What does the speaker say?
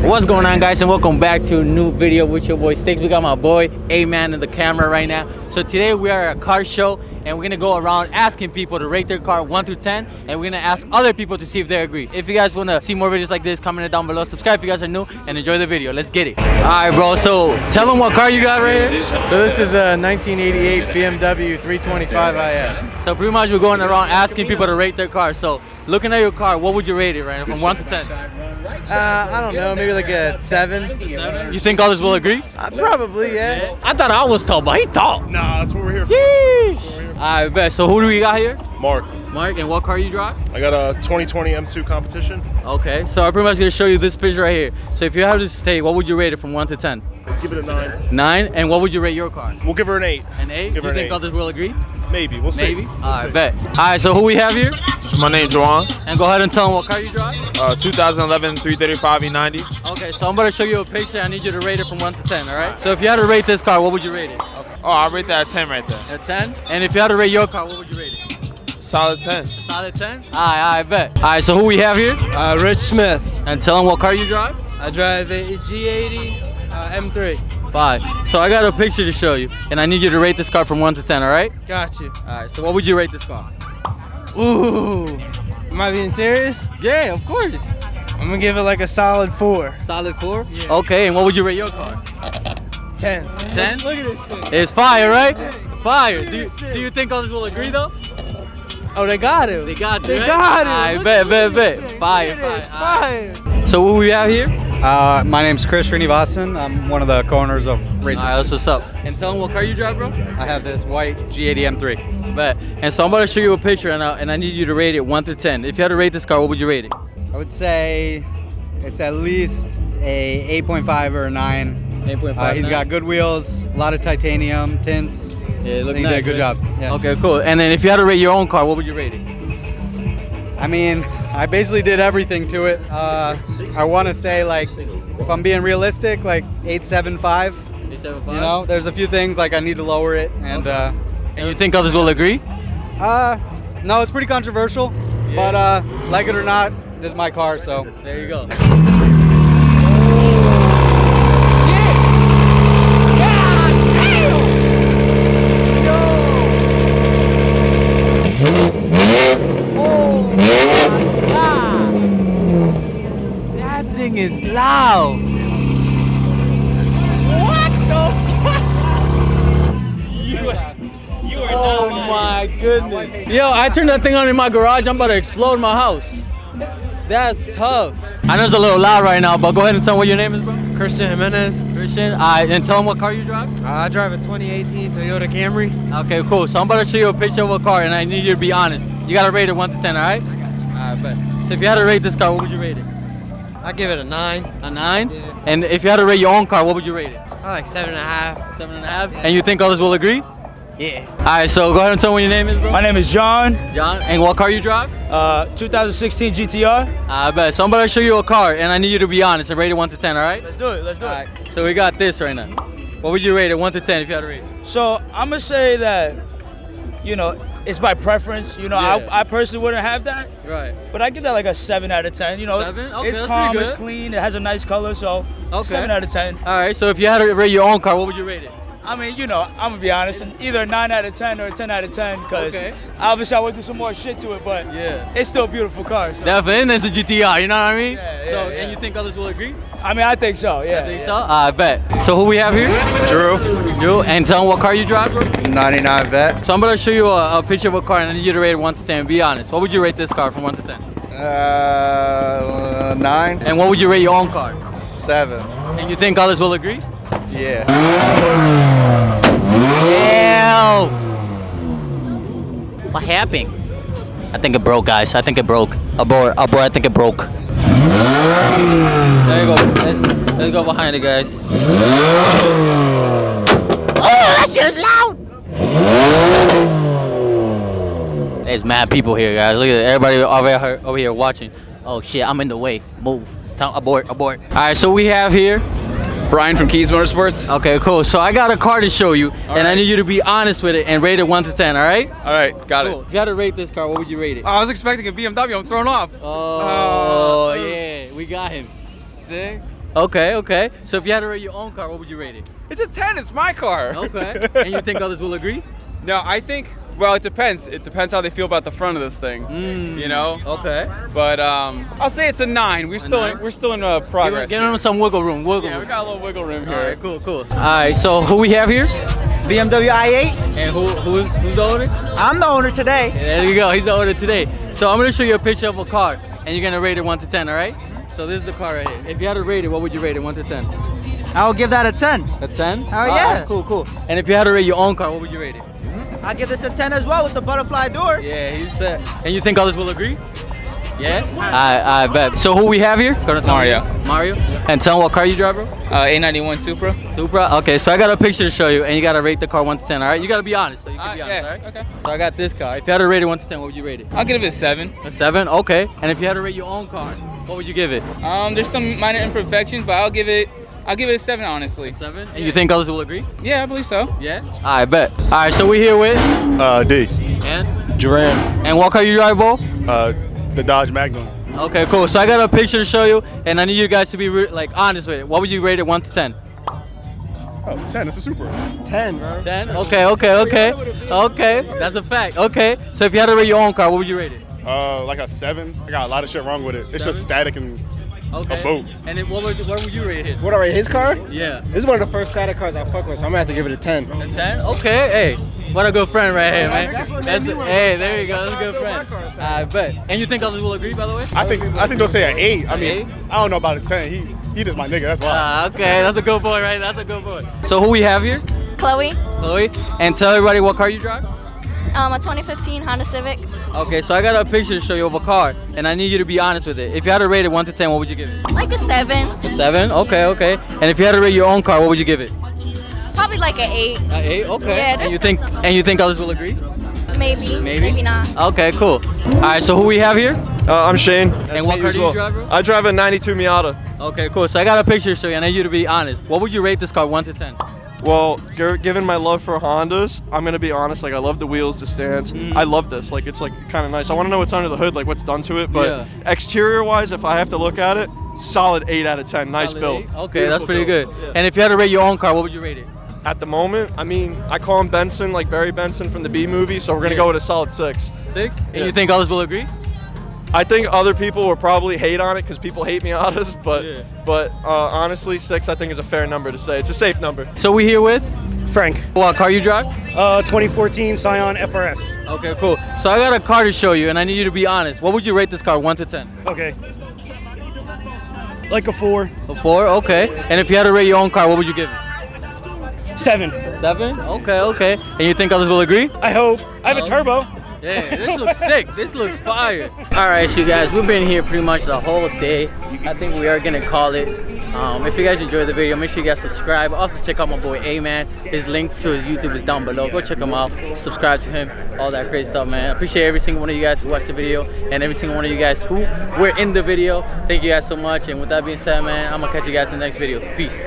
What's going on, guys, and welcome back to a new video with your boy Sticks. We got my boy A-Man in the camera right now. So today we are at a car show and we're gonna go around asking people to rate their car 1 through 10, and we're gonna ask other people to see if they agree. If you guys wanna see more videos like this, comment it down below, subscribe if you guys are new, and enjoy the video. Let's get it. Alright, bro, so tell them what car you got right here. So this is a 1988 BMW 325 IS. So pretty much we're going around asking people to rate their car. So looking at your car, what would you rate it right now from 1 to 10? I don't know, maybe like a 7. 7? You think others will agree? Probably, yeah. I thought I was tall, but he tall. Nah, that's what we're here for. Yeesh. Alright, bet. So who do we got here? Mark. Mark, and what car you drive? I got a 2020 M2 competition. Okay, so I'm pretty much gonna show you this picture right here. So if you have to say, what would you rate it from 1 to 10? Give it a 9. 9? And what would you rate your car? We'll give her an 8. An 8? Give her You an think 8. others will agree? Maybe. We'll see. Maybe? Alright, bet. Alright, so who we have here? My name Juan. And go ahead and tell them what car you drive. 2011 335 E90. Okay, so I'm gonna show you a picture. I need you to rate it from 1 to 10, alright? So if you had to rate this car, what would you rate it? Oh, I'll rate that a 10 right there. A 10? And if you had to rate your car, what would you rate it? Solid 10. Solid 10? Alright, bet. Alright, so who we have here? Rich Smith. And tell them what car you drive. I drive a G80 M3. 5. So I got a picture to show you, and I need you to rate this car from 1 to 10, alright? Got you. Alright, so what would you rate this car? Ooh. Am I being serious? Yeah, of course. I'm gonna give it like a solid 4. Solid 4? Yeah. Okay, and what would you rate your car? 10. 10? Look at this thing. It's fire, right? Fire. Do you think others will agree though? Oh, they got it. They got you, They right? got it. Alright, Look bet, at bet, this bet. thing. Fire, Look at it. fire. It's Alright. So who we have here? My name's Chris Srinivasan. I'm one of the co-owners of Race. Alright, that's what's up. And tell them what car you drive, bro? I have this white G80 M3. Bet. And so I'm about to show you a picture, and I need you to rate it 1 through 10. If you had to rate this car, what would you rate it? I would say it's at least a 8.5 or a 9. 8.5. He's got good wheels, a lot of titanium tints. Yeah, look He nice. did a good right? job. Yeah. Okay, cool. And then if you had to rate your own car, what would you rate it? I mean, I basically did everything to it. I want to say, like, if I'm being realistic, like 8.75. 8.75? You know, there's a few things like I need to lower it, and And you think others will agree? no, it's pretty controversial, Yeah. but like it or not, this is my car, so. There you go. That thing is loud. What the fuck? Oh my goodness. Yo, I turned that thing on in my garage. I'm about to explode my house. That's tough. I know it's a little loud right now, but go ahead and tell me what your name is, bro. Christian Jimenez. Christian. And tell them what car you drive. I drive a 2018 Toyota Camry. Okay, cool. So I'm about to show you a picture of a car, and I need you to be honest. You gotta rate it 1 to 10, all right? Alright, bet. So if you had to rate this car, what would you rate it? I give it a 9. A 9? Yeah. And if you had to rate your own car, what would you rate it? I like 7.5. 7.5? And you think others will agree? Yeah. Alright, so go ahead and tell me what your name is, bro. My name is John, John. And what car you drive? 2016 GTR. I bet. So I'm about to show you a car, and I need you to be honest and rate it 1 to 10, all right? Let's do it, let's do Alright, so we got this right now. What would you rate it 1 to 10 if you had to rate it? it. So I'm gonna say that, you know, it's by preference. You know, Yeah. I personally wouldn't have that, Right. but I give that like a 7 out of 10. You know, 7? Okay, it's that's calm, pretty it's good. clean, it has a nice color, so Okay. 7 out of 10. Alright, so if you had to rate your own car, what would you rate it? I mean, you know, I'm gonna be honest, either a 9 out of 10 or a 10 out of 10, because Okay. obviously I went through some more shit to it, but Yeah. it's still a beautiful car. So. Definitely, and it's a GTR, you know what I mean? Yeah, so, yeah, and yeah. you think others will agree? I mean, I think so, yeah. I think so? I bet. So who we have here? Drew. Drew, and tell them what car you drive, bro? 99 vet. So I'm gonna show you a picture of a car, and I need you to rate it 1 to 10. Be honest. What would you rate this car from 1 to 10? 9. And what would you rate your own car? 7. And you think others will agree? Yeah. Ew. What happened? I think it broke, guys. I think it broke. Abort, I think it broke. There you go. Let's go behind it, guys. Oh, that shit is loud! There's mad people here, guys. Look at everybody over here watching. Oh shit, I'm in the way. Move. Abort. Alright, so we have here Brian from Kies Motorsports. Okay, cool. So I got a car to show you, and I need you to be honest with it and rate it 1 to 10, all right? All right, got Cool. If you had to rate this car, what would you rate it? I was expecting a BMW. I'm thrown off. Oh, yeah. We got him. 6. Okay, okay. So if you had to rate your own car, what would you rate it? It's a 10. It's my car. Okay. And you think others will agree? No, I think. Well, it depends. It depends how they feel about the front of this thing. You know. Okay. But I'll say it's a 9. We're still in progress. Give them some wiggle room. Yeah, we got a little wiggle room here. All right, cool, cool. All right, so who we have here? BMW i8. And who's the owner? I'm the owner today. There you go. He's the owner today. So I'm gonna show you a picture of a car, and you're gonna rate it 1 to 10. All right? So this is the car right here. If you had to rate it, what would you rate it 1 to 10? I'll give that a 10. A 10? Oh, yeah. Cool, cool. And if you had to rate your own car, what would you rate it? I'll give this a 10 as well with the butterfly doors. Yeah, he's set. And you think others will agree? Yeah? I bet. So who we have here? Gonna tell Mario. me. Mario? And tell me what car you drive, bro? A91 Supra. Supra? Okay, so I got a picture to show you, and you gotta rate the car 1 to 10, all right? You gotta be honest, so you can be honest, all right? Okay. So I got this car. If you had to rate it 1 to 10, what would you rate it? I'll give it a 7. A 7? Okay. And if you had to rate your own car, what would you give it? There's some minor imperfections, but I'll give it a 7, honestly. 7? And you think others will agree? Yeah, I believe so. Yeah? I bet. All right, so we're here with D. and Duran. and what car you drive, Bo? The Dodge Magnum. Okay, cool. So I got a picture to show you, and I need you guys to be like honest with it. What would you rate it 1 to 10? Oh, 10. It's a Supra. 10, bro. 10? Okay. That's a fact. Okay. So if you had to rate your own car, what would you rate it? Like a 7. I got a lot of shit wrong with it. It's 7? just static and Okay. a boat. And then what would you rate his? What I rate his car? Yeah. This is one of the first static cars I fuck with, so I'm gonna have to give it a 10. A 10? Okay. Hey, what a good friend right here, man. That's what made me want to Hey, start- there you go. That's a start good building friend. my car style. I bet. And you think others will agree, by the way? I think they'll say an 8. I mean, Eight? I don't know about a 10. He just my nigga. That's why. Okay. That's a good boy, right? That's a good boy. So who we have here? Chloe, Chloe. And tell everybody what car you drive. a 2015 Honda Civic. Okay, so I got a picture to show you of a car, and I need you to be honest with it. If you had to rate it 1 to 10, what would you give it? Like a 7. 7? Okay. And if you had to rate your own car, what would you give it? Probably like an 8. 8? Okay. Yeah, and you think others will agree? Maybe. Maybe? Maybe not. Okay, cool. All right, so who we have here? I'm Shane. And what car do you drive, bro? I drive a 92 Miata. Okay, cool. So I got a picture to show you, and I need you to be honest. What would you rate this car 1 to 10? Well, given my love for Hondas, I'm gonna be honest. Like, I love the wheels, the stance. I love this. Like, it's like kind of nice. I want to know what's under the hood, like what's done to it. But exterior-wise, if I have to look at it, solid 8 out of 10. Nice Solid build. 8? Okay, that's Beautiful pretty build. good. Yeah. And if you had to rate your own car, what would you rate it? At the moment, I mean, I call him Benson, like Barry Benson from the B movie. So we're gonna go with a solid 6. 6? And Yeah. you think others will agree? I think other people will probably hate on it because people hate Miatas, but honestly, 6 I think is a fair number to say. It's a safe number. So we here with Frank. what car you drive? 2014 Scion FRS. Okay, cool. So I got a car to show you, and I need you to be honest. What would you rate this car 1 to 10? Okay. Like a 4. A 4? Okay. And if you had to rate your own car, what would you give it? 7. 7? Okay. And you think others will agree? I hope. I have a turbo. Yeah, this looks sick. This looks fire. All right, you guys, we've been here pretty much the whole day. I think we are gonna call it. If you guys enjoyed the video, make sure you guys subscribe. Also check out my boy A-Man. His link to his YouTube is down below. Go check him out. Subscribe to him. All that crazy stuff, man. I appreciate every single one of you guys who watched the video, and every single one of you guys who were in the video. Thank you guys so much. And with that being said, man, I'm gonna catch you guys in the next video. Peace.